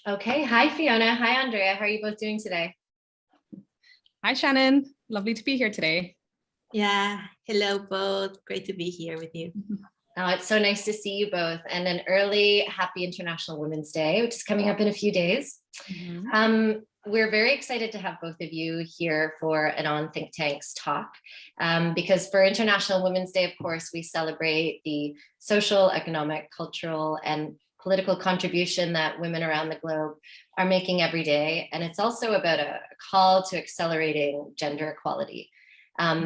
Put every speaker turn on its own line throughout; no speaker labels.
Okay. Hi, Fiona. Hi, Andrea. How are you both doing today?
Hi, Shannon. Lovely to be here today.
Yeah, hello both. Great to be here with you.
Oh, it's so nice to see you both. And an early happy International Women's Day, which is coming up in a few days. We're very excited to have both of you here for an On Think Tanks talk, because for International Women's Day, of course, we celebrate the social, economic, cultural, and political contribution that women around the globe are making every day. And it's also about a call to accelerating gender equality.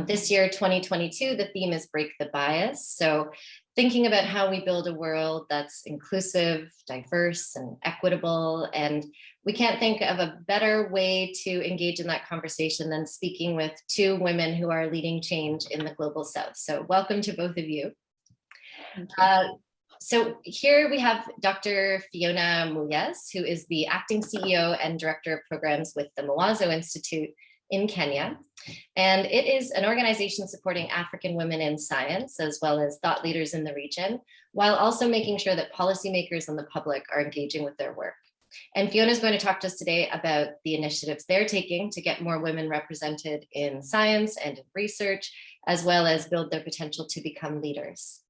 This year, 2022, the theme is Break the Bias. So thinking about how we build a world that's inclusive, diverse, and equitable. And we can't think of a better way to engage in that conversation than speaking with two women who are leading change in the global south. So welcome to both of you. So here we have Dr. Fiona Moejes, who is the acting CEO and director of programs with the Mawazo Institute in Kenya. And it is an organization supporting African women in science, as well as thought leaders in the region, while also making sure that policymakers and the public are engaging with their work. And Fiona is going to talk to us today about the initiatives they're taking to get more women represented in science and in research, as well as build their potential to become leaders.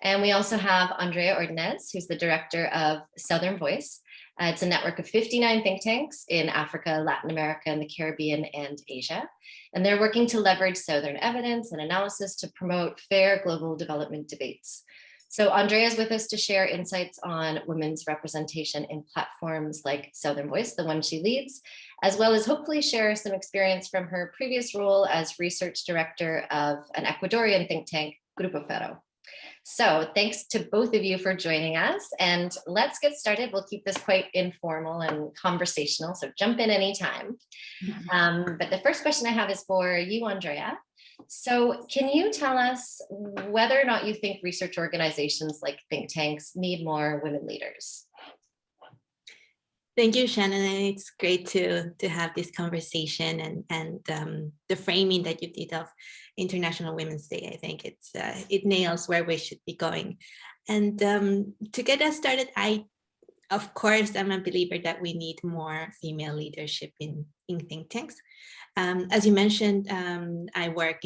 And we also have Andrea Ordoñez, who's the director of Southern Voice. It's a network of 59 think tanks in Africa, Latin America, and the Caribbean and Asia. And they're working to leverage Southern evidence and analysis to promote fair global development debates. So Andrea is with us to share insights on women's representation in platforms like Southern Voice, the one she leads, as well as hopefully share some experience from her previous role as research director of an Ecuadorian think tank, Grupo Ferro. So thanks to both of you for joining us, and let's get started. We'll keep this quite informal and conversational, so jump in anytime. But the first question I have is for you, Andrea. So can you tell us whether or not you think research organizations like think tanks need more women leaders?
Thank you, Shannon. It's great to have this conversation and the framing that you did of International Women's Day. I think it nails where we should be going. And to get us started, of course, I'm a believer that we need more female leadership in think tanks. As you mentioned, I work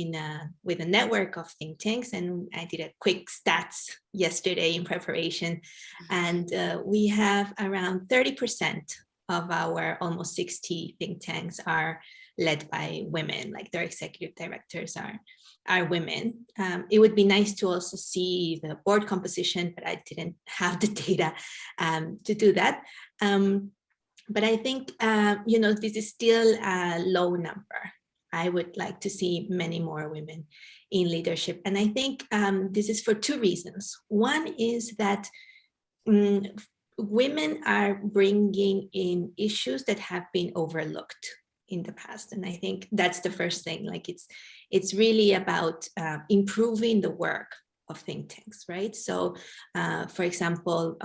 with a network of think tanks, and I did a quick stats yesterday in preparation. And we have around 30% of our almost 60 think tanks are led by women, like their executive directors are women. It would be nice to also see the board composition, but I didn't have the data to do that. But I think, this is still a low number. I would like to see many more women in leadership. And I think this is for two reasons. One is that women are bringing in issues that have been overlooked in the past. And I think that's the first thing. Like it's really about improving the work of think tanks, right? So, for example,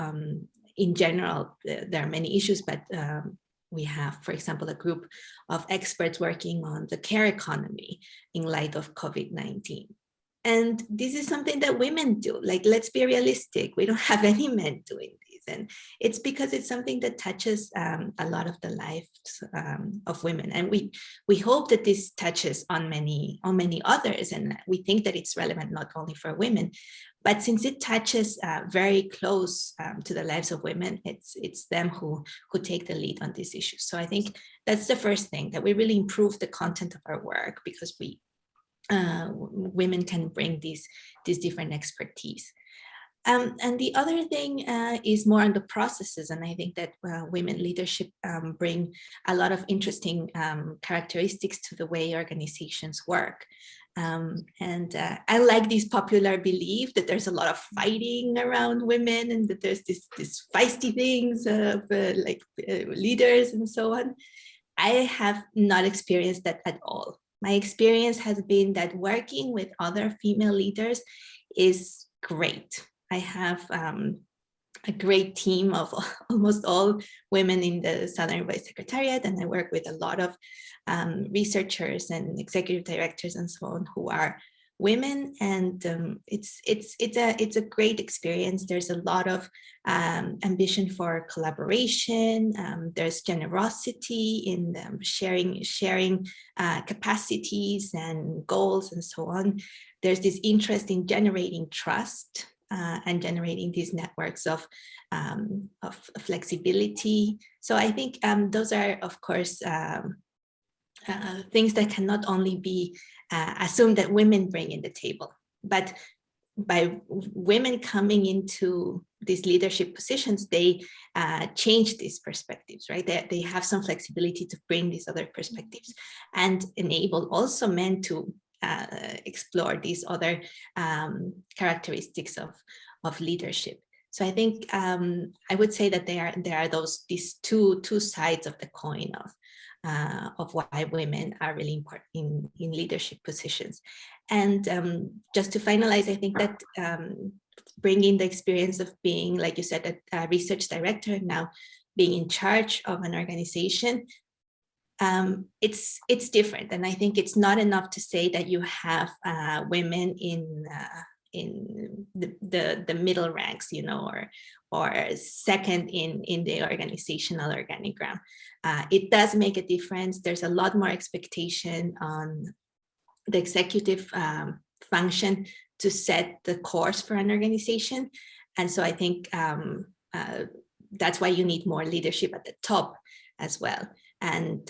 in general, there are many issues, but we have, for example, a group of experts working on the care economy in light of COVID-19. And this is something that women do. Like, let's be realistic. We don't have any men doing this. And it's because it's something that touches a lot of the lives of women. And we hope that this touches on many others. And we think that it's relevant not only for women, but since it touches very close to the lives of women, it's them who take the lead on these issues. So I think that's the first thing, that we really improve the content of our work, because women can bring these different expertise. And the other thing is more on the processes. And I think that women leadership bring a lot of interesting characteristics to the way organizations work. And I like this popular belief that there's a lot of fighting around women, and that there's this feisty things of leaders and so on. I have not experienced that at all. My experience has been that working with other female leaders is great. I have a great team of almost all women in the Southern Voice Secretariat, and I work with a lot of researchers and executive directors and so on who are women, and it's a great experience. There's a lot of ambition for collaboration. There's generosity in sharing capacities and goals and so on. There's this interest in generating trust and generating these networks of flexibility. So I think those are, of course, things that cannot only be assumed that women bring in the table, but by women coming into these leadership positions, they change these perspectives, right? They have some flexibility to bring these other perspectives and enable also men to explore these other characteristics of leadership. So I think I would say that there are these two sides of the coin of why women are really important in leadership positions. And just to finalize, I think that bringing the experience of being, like you said, a research director, now being in charge of an organization, it's different. And I think it's not enough to say that you have women in the middle ranks, you know, or second in the organizational organigram. It does make a difference. There's a lot more expectation on the executive function to set the course for an organization. And so I think that's why you need more leadership at the top as well. And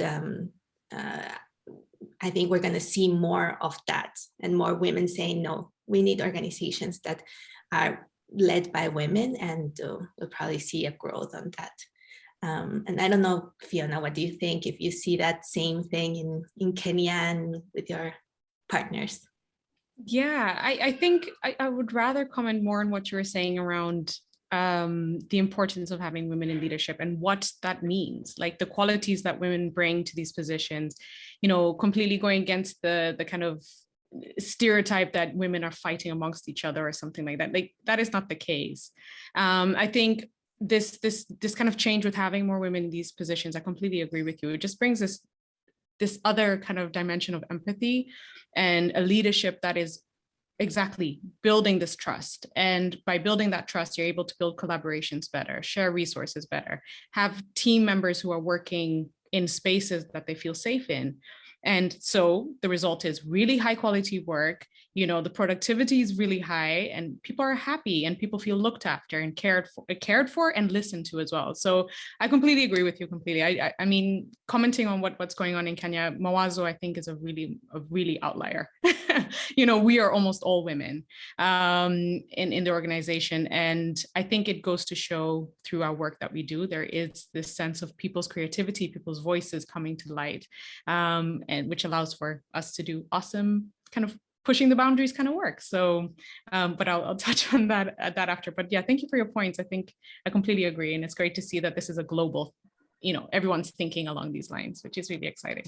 I think we're going to see more of that and more women saying, no, we need organizations that are led by women, and we'll probably see a growth on that. And I don't know, Fiona, what do you think, if you see that same thing in Kenya and with your partners?
Yeah, I think I would rather comment more on what you were saying around the importance of having women in leadership and what that means, like the qualities that women bring to these positions, you know, completely going against the kind of stereotype that women are fighting amongst each other or something like that. Like, that is not the case. I think this kind of change with having more women in these positions, I completely agree with you. It just brings this other kind of dimension of empathy and a leadership that is exactly building this trust. And by building that trust, you're able to build collaborations better, share resources better, have team members who are working in spaces that they feel safe in. And so the result is really high quality work. You know, the productivity is really high and people are happy and people feel looked after and cared for and listened to as well. So I completely agree with you completely. I mean, commenting on what's going on in Kenya, Mawazo, I think, is a really outlier. You know, we are almost all women in the organization. And I think it goes to show through our work that we do, there is this sense of people's creativity, people's voices coming to light, and which allows for us to do awesome kind of pushing the boundaries kind of work. So, but I'll touch on that after. But yeah, thank you for your points. I think I completely agree. And it's great to see that this is a global, you know, everyone's thinking along these lines, which is really exciting.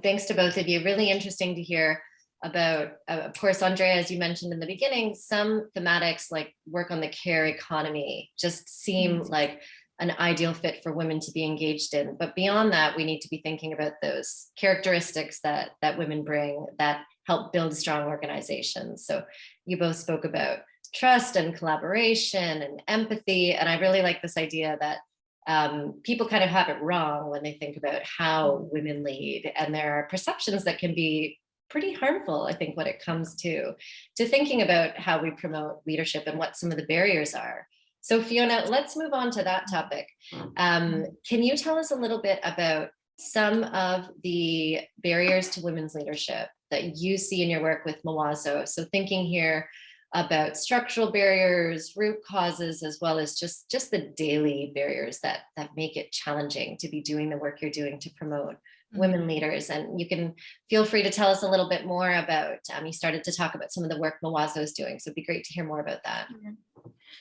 Thanks to both of you. Really interesting to hear about, of course, Andrea, as you mentioned in the beginning, some thematics like work on the care economy just seem like an ideal fit for women to be engaged in. But beyond that, we need to be thinking about those characteristics that women bring that help build strong organizations. So you both spoke about trust and collaboration and empathy. And I really like this idea that people kind of have it wrong when they think about how women lead. And there are perceptions that can be pretty harmful, I think, when it comes to thinking about how we promote leadership and what some of the barriers are. So Fiona, let's move on to that topic. Can you tell us a little bit about some of the barriers to women's leadership that you see in your work with Mawazo? So thinking here about structural barriers, root causes, as well as just the daily barriers that make it challenging to be doing the work you're doing to promote women leaders. And you can feel free to tell us a little bit more about, you started to talk about some of the work Mawazo is doing, so it'd be great to hear more about that.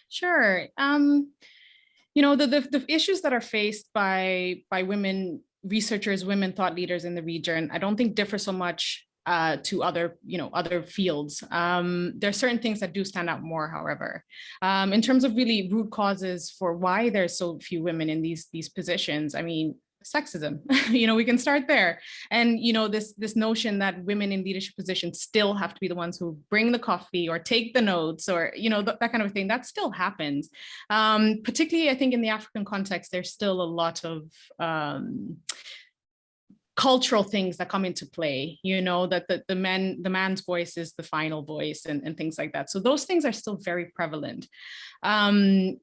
Sure. You know, the issues that are faced by women researchers, women thought leaders in the region, I don't think differ so much to other fields. There are certain things that do stand out more, however. In terms of really root causes for why there's so few women in these positions, I mean, sexism. We can start there. And, this notion that women in leadership positions still have to be the ones who bring the coffee or take the notes or, that kind of thing, that still happens. Particularly, I think in the African context, there's still a lot of cultural things that come into play, that the man's voice is the final voice and things like that. So those things are still very prevalent. And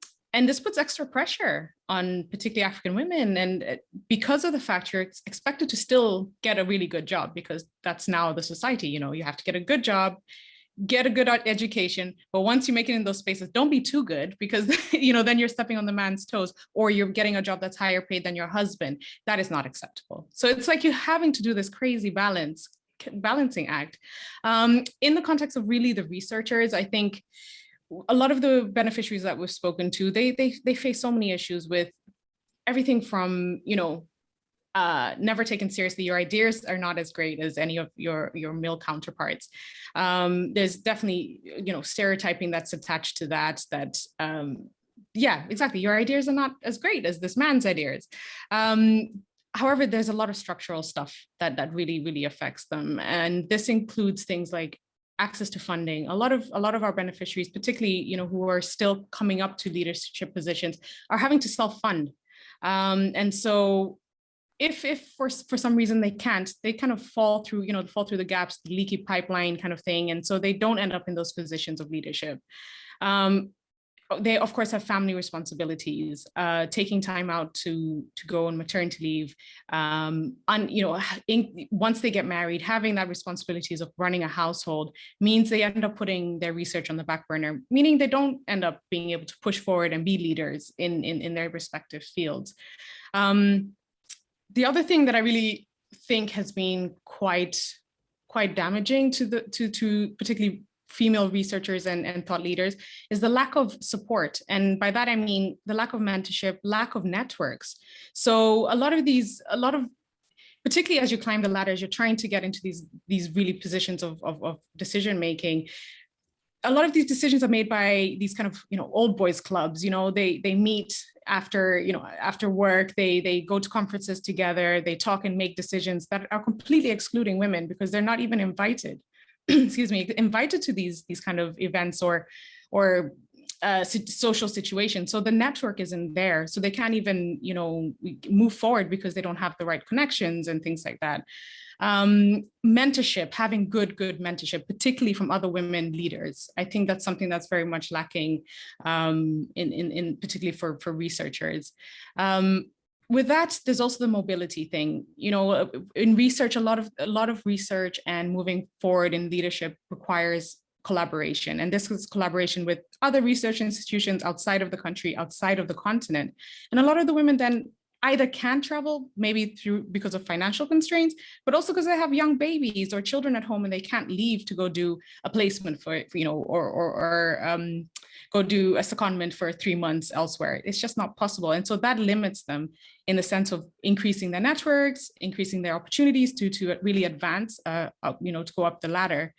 this puts extra pressure on particularly African women. And because of the fact you're expected to still get a really good job, because that's now the society, you have to get a good job, get a good education. But once you make it in those spaces, don't be too good, because, then you're stepping on the man's toes, or you're getting a job that's higher paid than your husband. That is not acceptable. So it's like you're having to do this crazy balancing act. In the context of really the researchers, I think a lot of the beneficiaries that we've spoken to, they face so many issues with everything from, never taken seriously. Your ideas are not as great as any of your male counterparts. There's definitely, stereotyping that's attached to that, yeah, exactly. Your ideas are not as great as this man's ideas. However, there's a lot of structural stuff that really, really affects them. And this includes things like access to funding. A lot of our beneficiaries, particularly, who are still coming up to leadership positions, are having to self-fund. And so if for some reason they can't, they kind of fall through the gaps, the leaky pipeline kind of thing. And so they don't end up in those positions of leadership. They, of course, have family responsibilities, taking time out to go on maternity leave. Once they get married, having that responsibilities of running a household means they end up putting their research on the back burner, meaning they don't end up being able to push forward and be leaders in their respective fields. The other thing that I really think has been quite damaging to particularly female researchers and thought leaders is the lack of support. And by that, I mean the lack of mentorship, lack of networks. So a lot of, particularly as you climb the ladder, as you're trying to get into these really positions of decision-making, a lot of these decisions are made by these kind of, old boys clubs. They meet after work, they go to conferences together, they talk and make decisions that are completely excluding women because they're not even invited. invited to these kind of events or social situations. So the network isn't there. So they can't even, move forward because they don't have the right connections and things like that. Mentorship, having good mentorship, particularly from other women leaders. I think that's something that's very much lacking in particularly for researchers. With that, there's also the mobility thing. In research, a lot of research and moving forward in leadership requires collaboration. And this is collaboration with other research institutions outside of the country, outside of the continent. And a lot of the women then either can't travel, maybe because of financial constraints, but also because they have young babies or children at home and they can't leave to go do a placement for, or go do a secondment for 3 months elsewhere. It's just not possible. And so that limits them in the sense of increasing their networks, increasing their opportunities to really advance, to go up the ladder.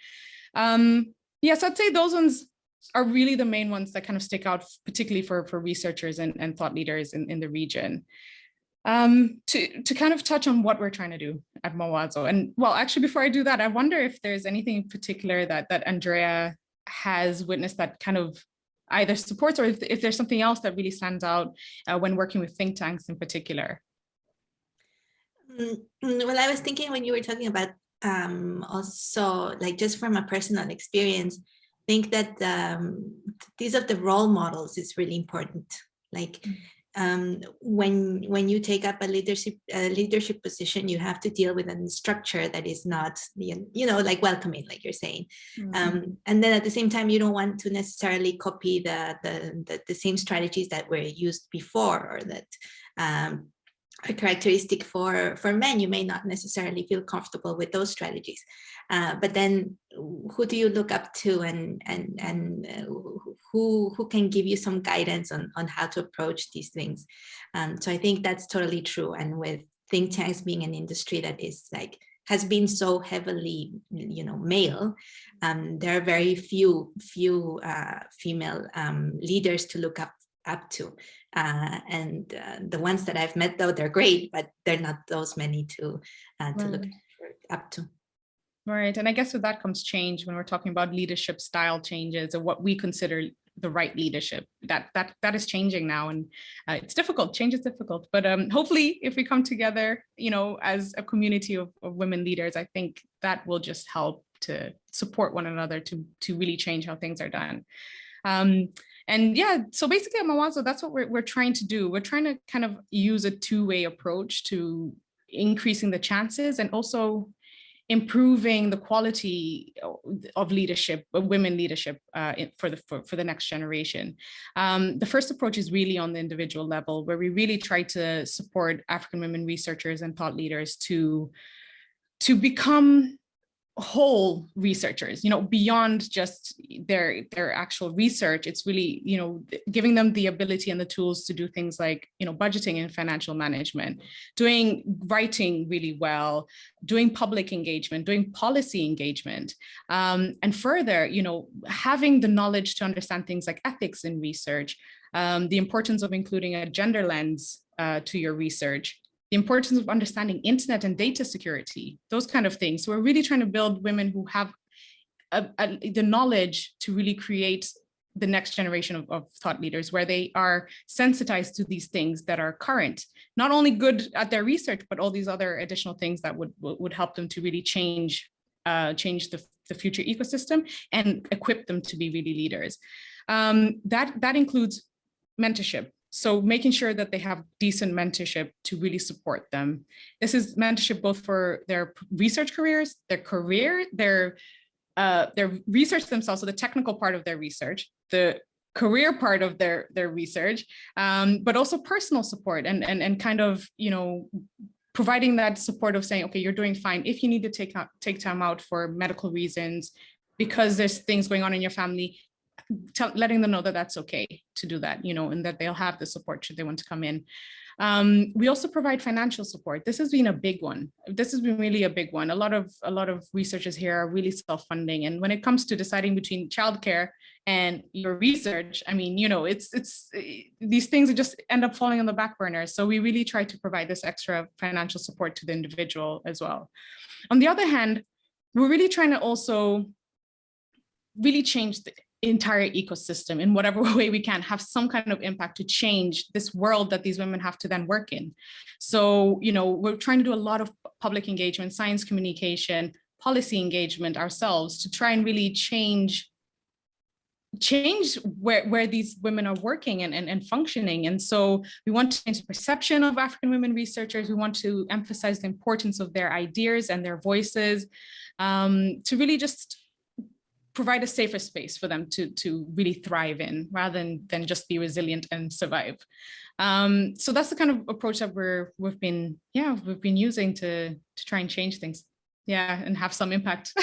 Yes, I'd say those ones are really the main ones that kind of stick out, particularly for researchers and thought leaders in the region. To kind of touch on what we're trying to do at Mawazo. And well, actually, before I do that, I wonder if there's anything in particular that Andrea has witnessed that kind of either supports, or if there's something else that really stands out when working with think tanks in particular.
Well, I was thinking when you were talking about also, like, just from a personal experience, I think that these of the role models is really important. Like, when you take up a leadership position, you have to deal with a structure that is not, like welcoming, like you're saying. Mm-hmm. And then at the same time, you don't want to necessarily copy the same strategies that were used before, or that are characteristic for men. You may not necessarily feel comfortable with those strategies. But then who do you look up to, and who can give you some guidance on how to approach these things? So I think that's totally true. And with think tanks being an industry that is has been so heavily, male, there are very few female leaders to look up to. The ones that I've met, though, they're great, but they're not those many to look up to.
Right. And I guess with that comes change when we're talking about leadership style changes or what we consider the right leadership. That is changing now, and it's difficult. Change is difficult, but hopefully if we come together, as a community of women leaders, I think that will just help to support one another to really change how things are done. And yeah, so basically at Mawazo, that's what we're trying to do. We're trying to kind of use a two-way approach to increasing the chances and also improving the quality of leadership, women leadership for the next generation. The first approach is really on the individual level, where we really try to support African women researchers and thought leaders to become whole researchers, beyond just their actual research. It's really, giving them the ability and the tools to do things like, budgeting and financial management, doing writing really well, doing public engagement, doing policy engagement, and further, having the knowledge to understand things like ethics in research, the importance of including a gender lens to your research, the importance of understanding internet and data security, those kind of things. So we're really trying to build women who have the knowledge to really create the next generation of thought leaders, where they are sensitized to these things that are current, not only good at their research, but all these other additional things that would help them to really change the future ecosystem and equip them to be really leaders. That includes mentorship. So making sure that they have decent mentorship to really support them. This is mentorship both for their research careers, their research themselves, so the technical part of their research, the career part of their research, but also personal support and kind of, providing that support of saying, okay, you're doing fine. If you need to take time out for medical reasons, because there's things going on in your family, letting them know that that's okay to do that, and that they'll have the support should they want to come in. We also provide financial support. This has been a big one. This has been really a big one. A lot of researchers here are really self-funding. And when it comes to deciding between childcare and your research, I mean, it's these things just end up falling on the back burner. So we really try to provide this extra financial support to the individual as well. On the other hand, we're really trying to also really change the entire ecosystem in whatever way we can, have some kind of impact to change this world that these women have to then work in. So, we're trying to do a lot of public engagement, science communication, policy engagement ourselves to try and really change where these women are working and functioning. And so we want to change the perception of African women researchers. We want to emphasize the importance of their ideas and their voices, to really just provide a safer space for them to really thrive in, rather than just be resilient and survive. So that's the kind of approach that we've been using to try and change things, and have some impact.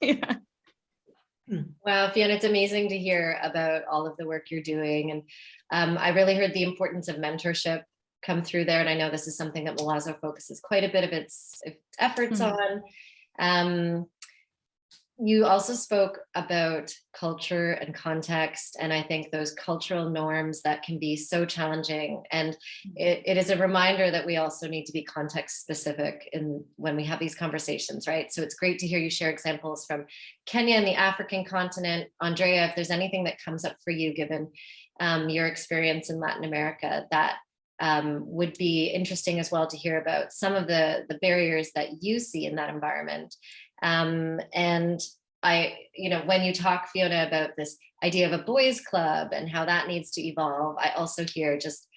Yeah.
Wow, Fiona, it's amazing to hear about all of the work you're doing, and I really heard the importance of mentorship come through there, and I know this is something that Mawazo focuses quite a bit of its efforts on. You also spoke about culture and context, and I think those cultural norms that can be so challenging. And it is a reminder that we also need to be context specific when we have these conversations, right? So it's great to hear you share examples from Kenya and the African continent. Andrea, if there's anything that comes up for you, given your experience in Latin America, that would be interesting as well to hear about some of the barriers that you see in that environment. And when you talk, Fiona, about this idea of a boys' club and how that needs to evolve, I also hear just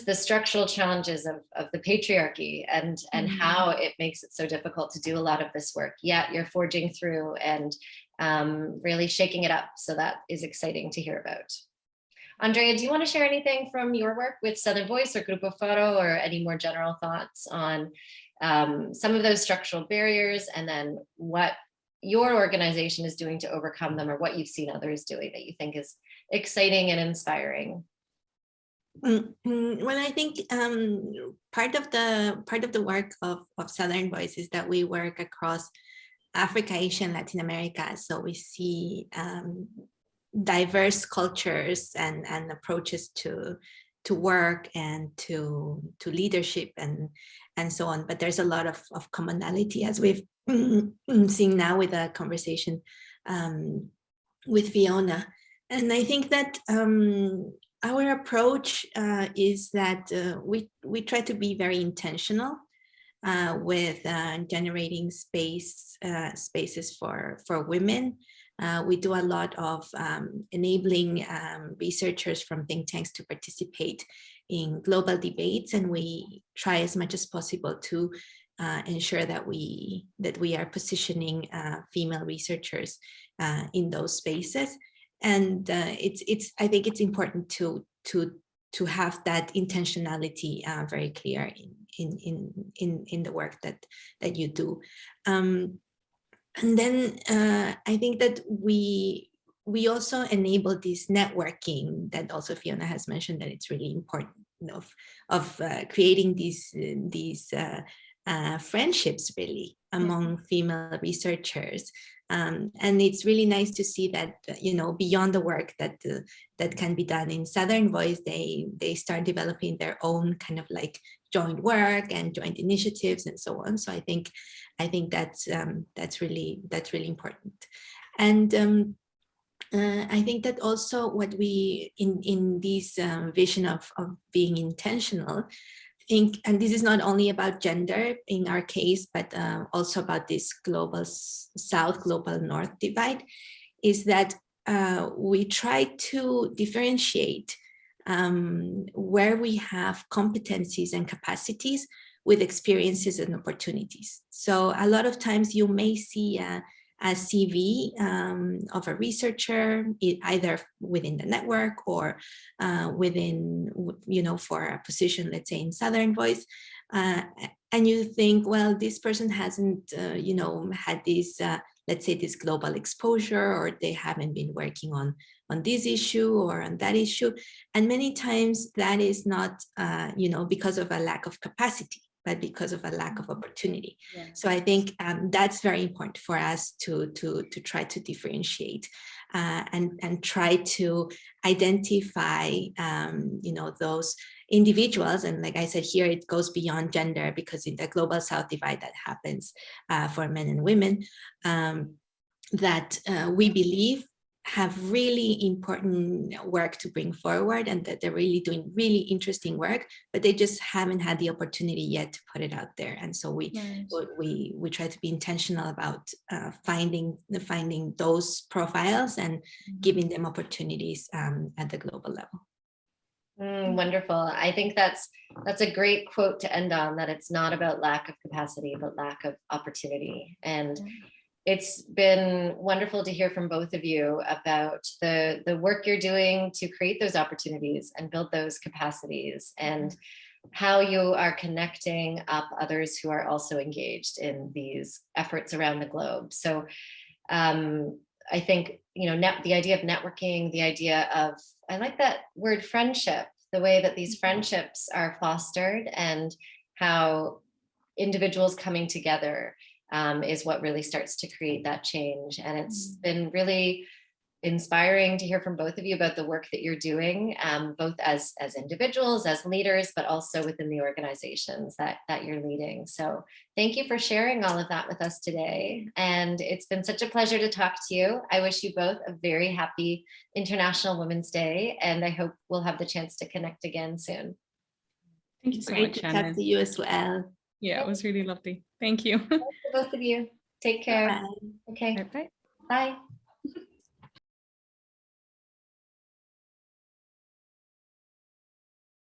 the structural challenges of the patriarchy and how it makes it so difficult to do a lot of this work. Yet you're forging through and really shaking it up. So that is exciting to hear about. Andrea, do you want to share anything from your work with Southern Voice or Grupo Faro, or any more general thoughts on some of those structural barriers, and then what your organization is doing to overcome them, or what you've seen others doing that you think is exciting and inspiring?
Well, I think part of the work of Southern Voice is that we work across Africa, Asia, and Latin America. So we see diverse cultures and approaches to work and to leadership and so on. But there's a lot of commonality, as we've seen now with the conversation with Fiona. And I think that our approach is that we try to be very intentional with generating spaces for women. We do a lot of enabling researchers from think tanks to participate in global debates, and we try as much as possible to ensure that we are positioning female researchers in those spaces. And I think it's important to have that intentionality very clear in the work that you do. And then I think that we also enable this networking that also Fiona has mentioned, that it's really important of creating these friendships really among female researchers. And it's really nice to see that, beyond the work that can be done in Southern Voice, they start developing their own kind of like joint work and joint initiatives and so on. So I think that's really important. And I think that also what we in this vision of being intentional, think, and this is not only about gender in our case, but also about this global South, global North divide, is that we try to differentiate where we have competencies and capacities with experiences and opportunities. So a lot of times you may see a CV of a researcher, either within the network or within, for a position, let's say in Southern Voice, and you think, well, this person hasn't, had this, let's say, this global exposure, or they haven't been working on this issue or on that issue. And many times that is not, because of a lack of capacity, but because of a lack of opportunity. Yeah. So I think that's very important for us to try to differentiate and try to identify, those individuals. And like I said, here it goes beyond gender, because in the global South divide that happens for men and women, that we believe have really important work to bring forward, and that they're really doing really interesting work, but they just haven't had the opportunity yet to put it out there. And so we try to be intentional about finding those profiles and giving them opportunities at the global level.
Wonderful. I think that's a great quote to end on, that it's not about lack of capacity, but lack of opportunity. And it's been wonderful to hear from both of you about the work you're doing to create those opportunities and build those capacities, and how you are connecting up others who are also engaged in these efforts around the globe. So I think, the idea of networking, the idea of, I like that word friendship, the way that these friendships are fostered and how individuals coming together is what really starts to create that change. And it's been really inspiring to hear from both of you about the work that you're doing, both as individuals, as leaders, but also within the organizations that you're leading. So thank you for sharing all of that with us today. And it's been such a pleasure to talk to you. I wish you both a very happy International Women's Day, and I hope we'll have the chance to connect again soon.
Thank you so
Great
much,
to
Shannon.
talk to you as well.
Yeah, it was really lovely. Thank you.
Thanks to both of you. Take care.
Bye.
Okay.
Bye-bye.
Bye.